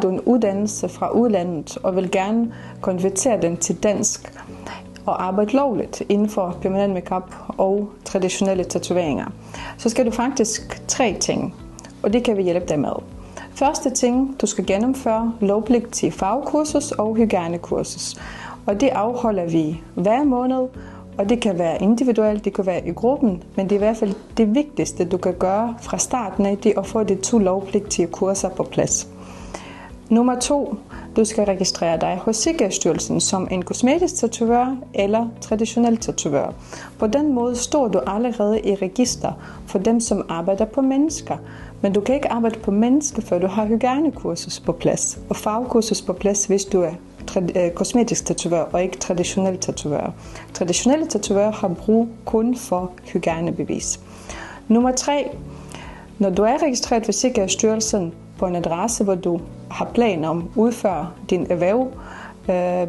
du en uddannelse fra udlandet og vil gerne konvertere den til dansk og arbejde lovligt inden for permanent makeup og traditionelle tatoveringer, så skal du faktisk 3 ting, og det kan vi hjælpe dig med. Første ting, du skal gennemføre lovpligtige fagkursus og hygiejnekursus, og det afholder vi hver måned, og det kan være individuelt, det kan være i gruppen, men det er i hvert fald det vigtigste, du kan gøre fra starten af, det er at få de 2 lovpligtige kurser på plads. Nummer 2, du skal registrere dig hos Sikkerhedsstyrelsen som en kosmetisk tatovør eller traditionel tatovør. På den måde står du allerede i register for dem, som arbejder på mennesker. Men du kan ikke arbejde på mennesker, før du har hygiejnekursus på plads og fagkursus på plads, hvis du er kosmetisk tatovør og ikke traditionel tatovør. Traditionelle tatovører har brug kun for hygiejnebevis. Nummer 3, når du er registreret ved Sikkerhedsstyrelsen på en adresse, hvor du har planer om at udføre din erhverv,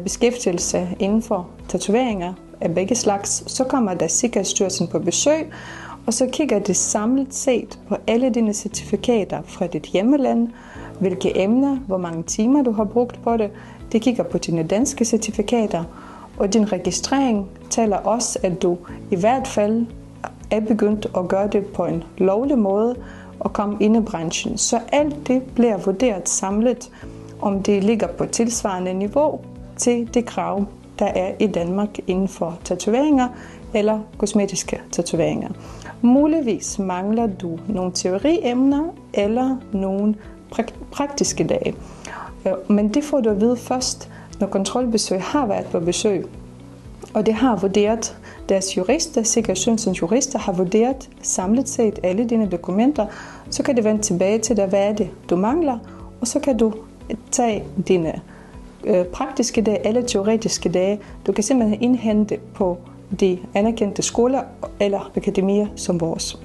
beskæftigelse inden for tatoveringer af begge slags, så kommer der Sikkerhedsstyrelsen på besøg, og så kigger de samlet set på alle dine certifikater fra dit hjemmeland, hvilke emner, hvor mange timer du har brugt på det. De kigger på dine danske certifikater, og din registrering taler også, at du i hvert fald er begyndt at gøre det på en lovlig måde og komme ind i branchen. Så alt det bliver vurderet samlet, om det ligger på tilsvarende niveau til det krav, der er i Danmark inden for tatoveringer eller kosmetiske tatoveringer. Muligvis mangler du nogle teoriemner eller nogle praktiske dage. Men det får du at vide først, når kontrolbesøg har været på besøg. Og det har vurderet, deres jurister, Sikkerhedsstyrelsens jurister, har vurderet samlet set alle dine dokumenter. Så kan det vende tilbage til dig, hvad er det, du mangler, og så kan du tage dine praktiske dage eller teoretiske dage. Du kan simpelthen indhente på de anerkendte skoler eller akademier som vores.